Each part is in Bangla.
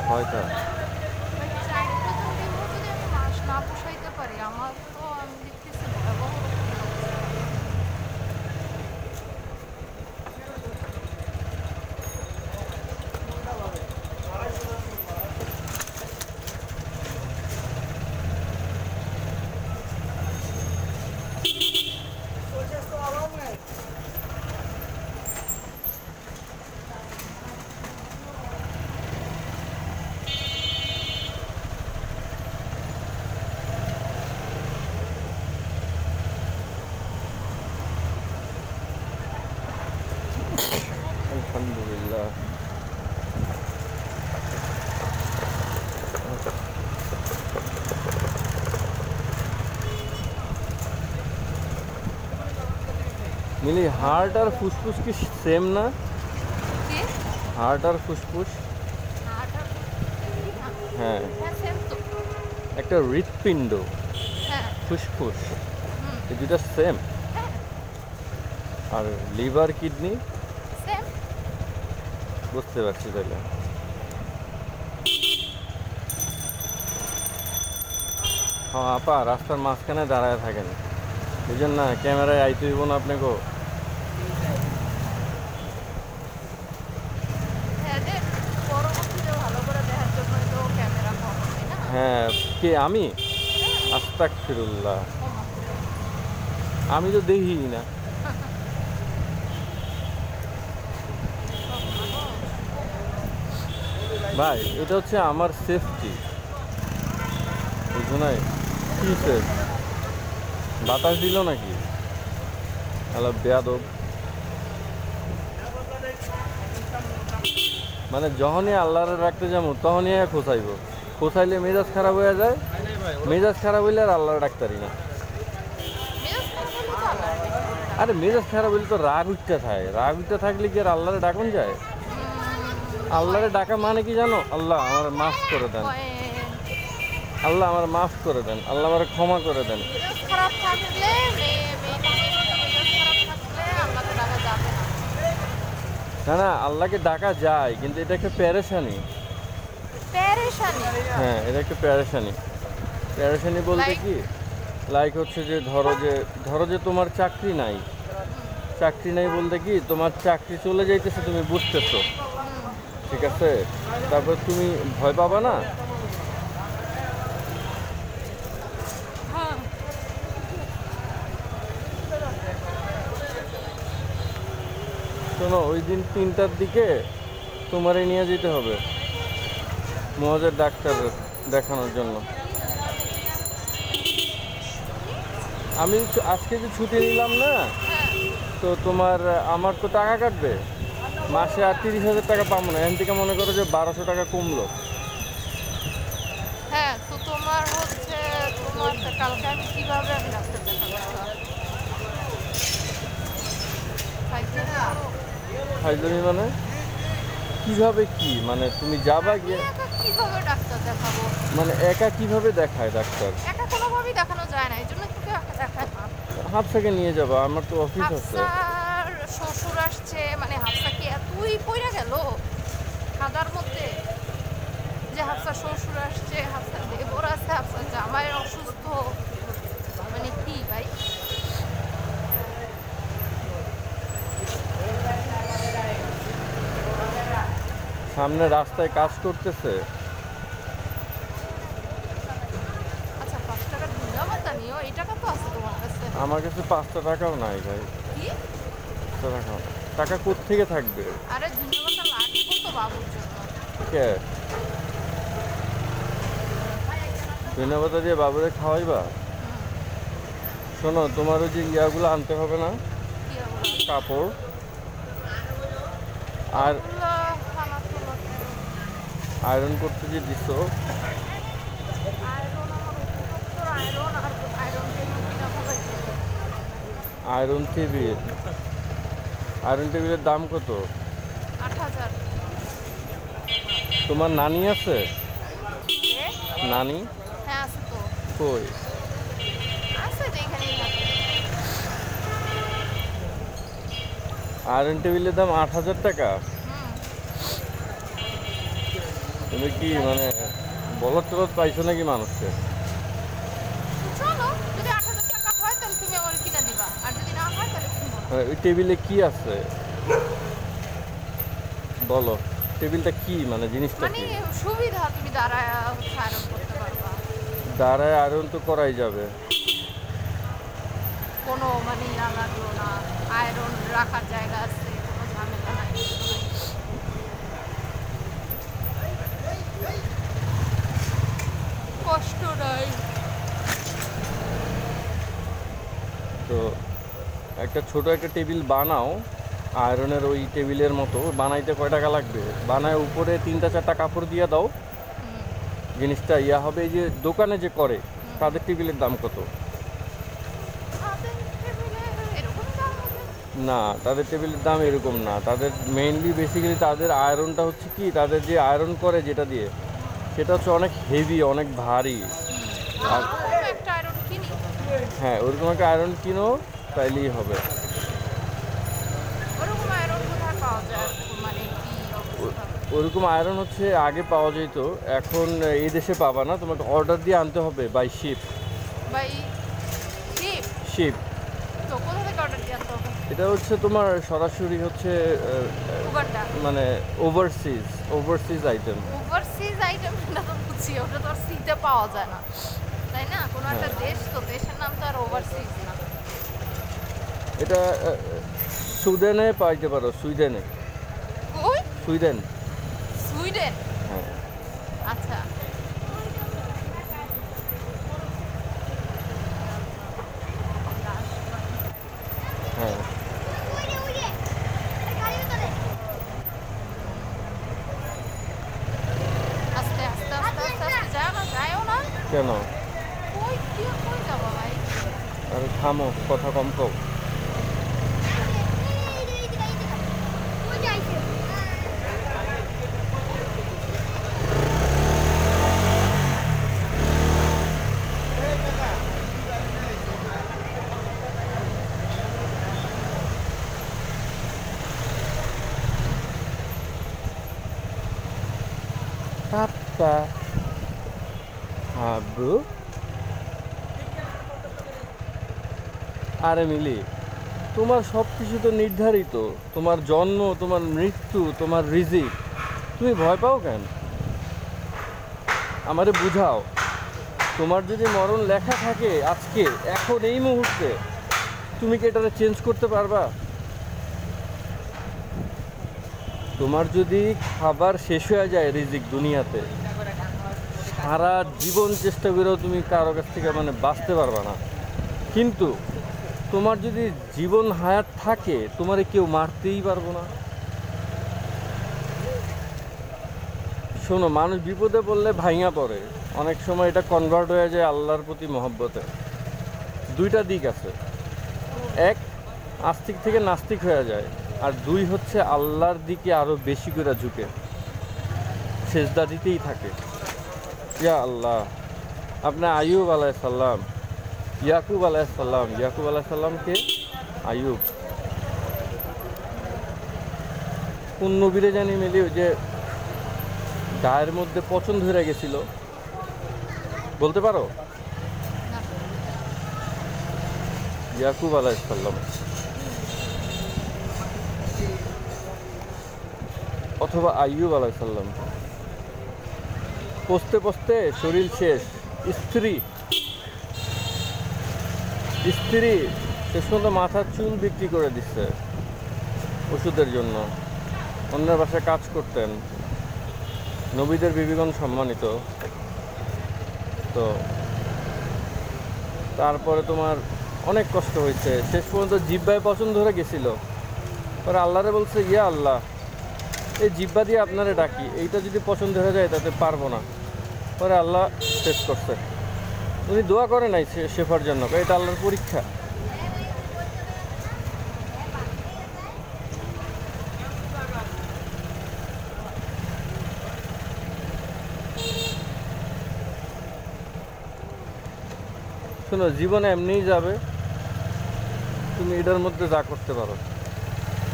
ছয়টা। ভাই 4টা ডিমও যদি আমি মাস না পোষাইতে পারি, আমার তো আমি দেখতেছি ভয়াবহ রকমের অবস্থা। আলহামদুলিল্লাহ। মিলি, হার্ট আর ফুসফুস কি সেম না? কি? হার্ট আর ফুসফুস? হাঁটা কি না? হ্যাঁ, হ্যাঁ, সেম তো। একটা হৃৎপিণ্ড, হ্যাঁ। ফুসফুস, হুম। এই দুটা সেম। হ্যাঁ, আর লিভার কিডনি? সেম। বুঝতে পারছি তাহলে। হ্যাঁ আপা, রাস্তার মাঝখানে দাঁড়ায় থাকেন, বুঝেন না? ক্যামেরায় আইতে হইব না আপনাকে। হ্যাঁ, যে পরবর্তীতে ভালো করে দেখার জন্যই তো ক্যামেরা কম, তাই না? হ্যাঁ, কে আমি? হ্যাঁ। আস্তাগফিরুল্লাহ, ক্ষমা করে দিন। আমি তো দেখিই না। সব মানুষ। ভাই এটা হচ্ছে আমার সেফটি, বুঝো নাই? কি সেফ? বাতাস দিল নাকি? হ্যালো বেয়াদব। মানে যখনই আল্লাহরে রাখতে যাবো তখনই খোঁচাইব, খোঁচাইলে মেজাজ খারাপ হয়ে যায়। মেজাজ খারাপ হইলে আর আল্লাহর ডাক্তারি না। মেজাজ খারাপ হলে তো আল্লাহরে বেশি করে আরে ডাকতে মেজাজ হয়। খারাপ হইলে তো রাগ উঠতে থাকে, রাগ উঠতে থাকলে কি আর আল্লাহরে ডাকুন যায়? আল্লাহরে ডাকা মানে কি জানো? আল্লাহ আমার মাফ করে দেন, আল্লাহ আমার মাফ করে দেন, আল্লাহ আমার ক্ষমা করে দেন। মেজাজ খারাপ থাকলে মেন জিনিস হচ্ছে মেজাজ খারাপ থাকলে আল্লাহকে ডাকা যাবে না। না না, আল্লাহকে ডাকা যায়, কিন্তু এটা একটা প্যারেশানি। পেরেশানি। হ্যাঁ, এটা একটা প্যারেশানি। প্যারেশানি বলতে লাইক। কি, লাইক হচ্ছে যে ধরো যে তোমার চাকরি নাই। চাকরি নাই বলতে কি, তোমার চাকরি চলে যাইতেছে, তুমি বুঝতেছো, ঠিক আছে? তারপর তুমি ভয় পাবা না? হ্যাঁ। শোনো, ওই দিন 3টার দিকে তোমারে নিয়ে যেতে হবে মহাজের ডাক্তার দেখানোর জন্য। আমি আজকে যে ছুটি নিলাম না, হ্যাঁ। তো আমার তো টাকা কাটবে মাসে, আর 30,000 টাকা পাবো না। এখান থেকে মনে করো যে 1200 টাকা কমলো। হ্যাঁ, তো তোমার হচ্ছে তোমার কালকে আমি কিভাবে ডাক্তার দেখাবো? সাইকেল করো। ফাইজলামি মানে কিভাবে? কি মানে তুমি যাবা আমি গিয়ে? একা কিভাবে ডাক্তার দেখাবো? মানে একা কিভাবে দেখায় ডাক্তার? একা কোনোভাবেই দেখানো যায় না, এই জন্য তোকে একা দেখায় না। হাফসাকে নিয়ে যাবা, আমার তো অফিস আছে। হাফসার শ্বশুর আসছে, মানে হাফসা কি এতই পইরা গেল খাদার মধ্যে যে হাফসার শ্বশুর আসছে, হাফসার দেবর আছে, হাফসার জামাই অসুস্থ, মানে কি ভাই? সামনে রাস্তায় কাজ করতেছে। আচ্ছা, 5 টাকা ধন্যবাদ নিও, এই টাকা তো আছে তোমার কাছে। আমার কাছে 5টা টাকাও নাই ভাই। কি? 5টা টাকাও নাই। টাকা কোত্থেকে থাকবে? আরে ধন্যবাদটা লাগবে তো বাবুর জন্য। কে ধন্যবাদ দিয়ে বাবুরে খাওয়াইবা? শোনো, তোমার ওই যে ইয়াগুলো আনতে হবে না, কি হবে? কাপড় আর ওগুলো খানা তো লাগে। আয়রন করতে যে দিছো। আয়রন আমার উপযুক্ত আয়রন, আর আয়রন টেবিল কিনা ফেলাইছে। আয়রন টেবিল, আয়রন টেবিলের দাম কত? 8,000। তোমার নানি আছে? এ? নানি হ্যাঁ আছে তো। কই? আছে তো, এখানেই থাকে। আয়রন টেবিলের দাম 8,000 টাকা? হুম। তুমি কি মানে বলদ টলদ পাইছো নাকি মানুষকে? চলো, যদি 8,000 টাকা হয় তাহলে তুমি আমার কিনে দিবা, আর যদি না হয় তাহলে কিনবো না। ওই টেবিলে কি আছে বলো, টেবিলটা কি মানে জিনিসটা মানে কি? সুবিধা, তুমি দাঁড়ায় আয়রন করতে পারবা, দাঁড়ায় আয়রন তো করাই যাবে। কোনো মানে ইয়া লাগলো না, আয়রন রাখার জায়গা আছে, কোনো ঝামেলা নাই, কিছু নাই। কষ্ট নাই। তো একটা ছোট একটা টেবিল বানাও আয়রনের, ওই টেবিলের মতো বানাইতে কয় টাকা লাগবে? বানায় উপরে 3-4টা কাপড় দিয়ে দাও, হুম, জিনিসটা ইয়া হবে। এই যে দোকানে যে করে তাদের টেবিলের দাম কত? হাতের টেবিলে এরকম দাম হবে? না, তাদের টেবিলের দাম এরকম না। তাদের মেইনলি বেসিক্যালি তাদের আয়রনটা হচ্ছে কি, তাদের যে আয়রন করে যেটা দিয়ে, সেটা হচ্ছে অনেক হেভি, অনেক ভারী। আর ওরকম একটা আয়রন কিনি। হ্যাঁ, ওরকম একটা আয়রন কিনো, তাইলেই হবে। ওরকম আয়রন কোথায় পাওয়া যায়, মানে কি ও- অবস্থা? ওরকম আয়রন হচ্ছে আগে পাওয়া যেত, এখন এই দেশে পাবা না, তোমাকে অর্ডার দিয়ে আনতে হবে by ship. By ship? Ship তো কোথা থেকে অর্ডার দিয়ে আনতে হবে? এটা হচ্ছে তোমার সরাসরি হচ্ছে উগান্ডা? মানে overseas overseas item. Overseas item না, তো বুঝছি ওটা তো আর সিতে পাওয়া যায় না, তাই না? কোনো একটা হ্যাঁ। দেশ, তো দেশের নাম তো আর ওভারসিজ না। এটা সুইডেনে পাইতে পারো, সুইডেনে। কই? সুইডেন। সুইডেন? হ্যাঁ। আচ্ছা। হ্যাঁ, আস্তে আস্তে আস্তে আস্তে আস্তে যাও না, যাও না। কেন? কই কি কই যাবো ভাই? আর থামো, কথা কম কও। Papa, Abu, আরে মিলি, তোমার সব কিছু তো নির্ধারিত। তোমার জন্ম, তোমার মৃত্যু, তোমার রিজিক। তুমি ভয় পাও কেন? আমারে বুঝাও। তোমার যদি মরণ লেখা থাকে আজকে, এখন এই মুহূর্তে, তুমি কি এটাকে চেঞ্জ করতে পারবা? তোমার যদি খাবার শেষ হয়ে যায় রিজিক দুনিয়াতে, সারা জীবন চেষ্টা করেও তুমি কারো কাছ থেকে মানে বাঁচতে পারবা না। কিন্তু তোমার যদি জীবন হায়াত থাকে, তোমারে কেউ মারতেই পারবো না। শোনো, মানুষ বিপদে পড়লে ভাঙা পড়ে, অনেক সময় এটা কনভার্ট হয়ে যায় আল্লাহর প্রতি মহব্বতে। দুইটা দিক আছে, এক আস্তিক থেকে নাস্তিক হয়ে যায়, আর দুই হচ্ছে আল্লাহর দিকে আরো বেশি করে ঝুঁকে সেজদা দিতেই থাকে। ইয়া আল্লাহ, আপনার আইয়ুব আলাইসাল্লাম, ইয়াকুব আলাইসাল্লাম, ইয়াকুব আলাইসাল্লামকে আইয়ুব কোন নবীরে জানি মিলি, ওই যে গায়ের মধ্যে পচন ধরে গেছিল, বলতে পারো? না। ইয়াকুব আলাইসাল্লাম অথবা আইয়ুব আলাইসাল্লাম। পচতে পচতে শরীর শেষ, স্ত্রী স্ত্রী শেষ পর্যন্ত মাথার চুল বিক্রি করে দিচ্ছে ওষুধের জন্য। অন্যের বাসায় কাজ করতেন, নবীদের বিবিগণ সম্মানিত। তো তারপরে তোমার অনেক কষ্ট হয়েছে, শেষ পর্যন্ত জিহ্বায় পচন ধরে গেছিল। পরে আল্লাহরে বলছে, ইয়া আল্লাহ, এই জিহ্বা দিয়ে আপনারে ডাকি, এইটা যদি পছন্দ হয়ে যায় তাতে পারবো না। পরে আল্লাহ শেষ করছে। উনি দোয়া করে নাই শেফার জন্য, এটা আল্লাহর পরীক্ষা। শোনো, জীবনে এমনিই যাবে, তুমি এটার মধ্যে যা করতে পারো।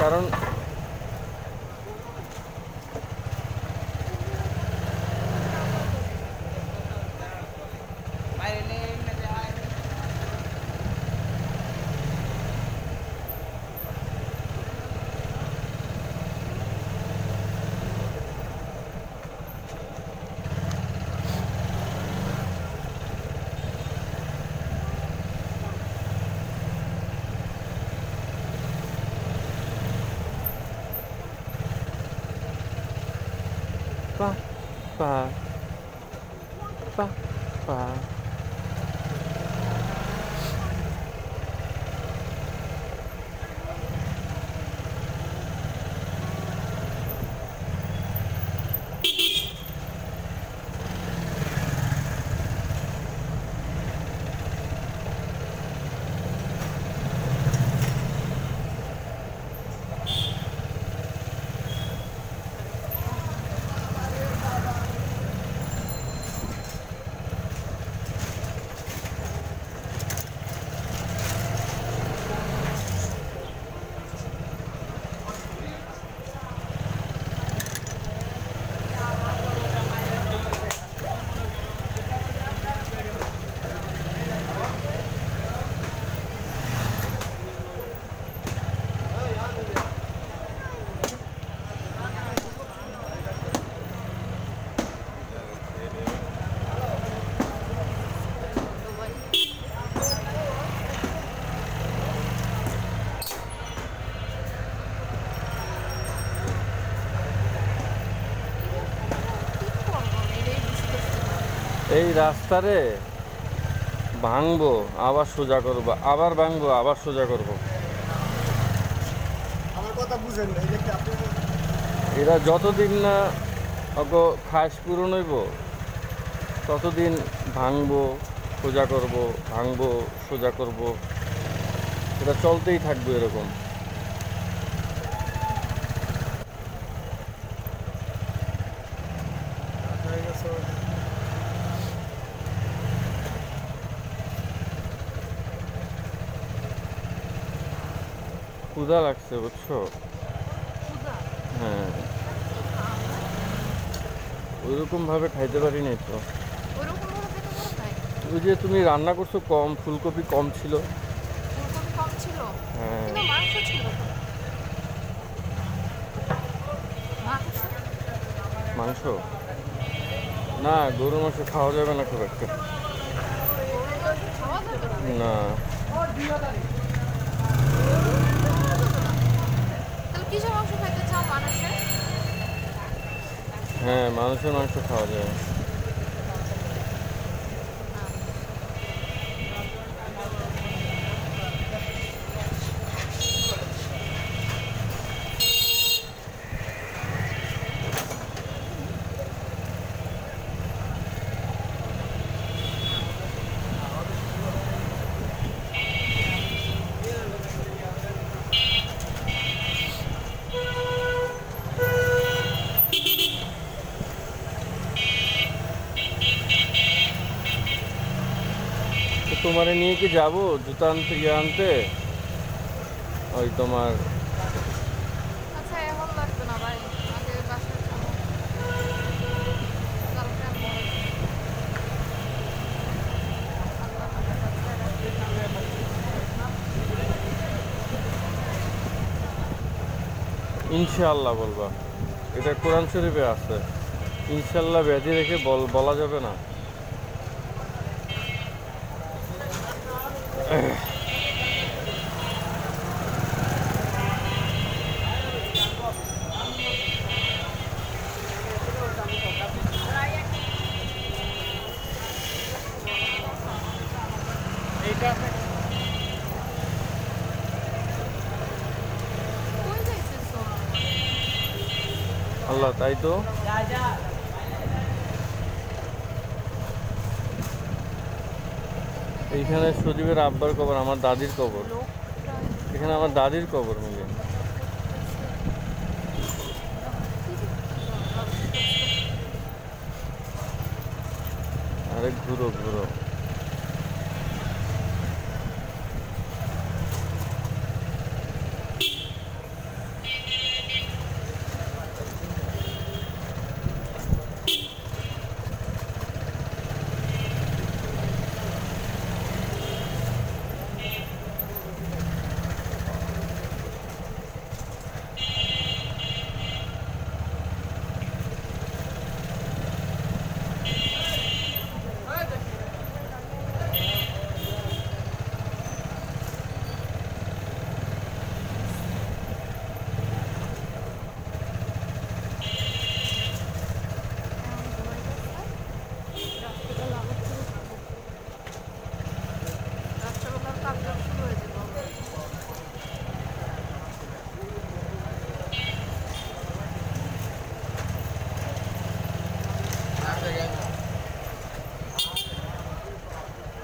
কারণ পা পা পা পা। এই রাস্তারে ভাঙবো আবার সোজা করবো, আবার ভাঙবো আবার সোজা করবো। আমার কথা বুঝেন না, এই যে আপনি এরা যতদিন না অগ খাস পূরণ হইব ততদিন ভাঙবো সোজা করব, ভাঙবো সোজা করব, এটা চলতেই থাকবে এরকম। হয়ে গেছে। ক্ষুধা লাগছে বুঝছো? ক্ষুধা? হ্যাঁ, ওইরকম ভাবে খাইতে পারি নাই তো। ওরকম ভাবে খেতে পারো নাই? ওই যে তুমি রান্না করছো কম, ফুলকপি কম ছিল। ফুলকপি কম ছিল, হ্যাঁ, কিন্তু মাংস ছিল তো। মাংস? মাংস না, গরুর মাংস খাওয়া যাবে না খুব একটা। গরুর মাংস খাওয়া যাবে না? না, তাহলে কিসের মাংস খাইতে চাও মানুষে? হ্যাঁ মানুষের মাংস খাওয়া যায়। তো তোমারে নিয়ে কি যাবো জুতা আনতে, ইয়ে আনতে? ওই তোমার আচ্ছা এখন লাগবে না ভাই, আগে বাসায় যাবো। কালকে আমি ইনশাআল্লাহ বলবা, এটা কোরআন শরীফে আছে। ইনশাআল্লাহ ব্যাধি রেখে বলা যাবে না। কই যাইতেছো? আল্লাহ, তাই তো। এইখানে সজীবের আব্বার কবর, আমার দাদির কবর। লোকটা এখানে আমার দাদির কবর মিলে। আরে ঘুরো ঘুরো।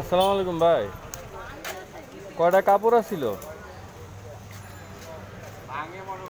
আসসালামু আলাইকুম ভাই, কয়টা কাপড় আছিল?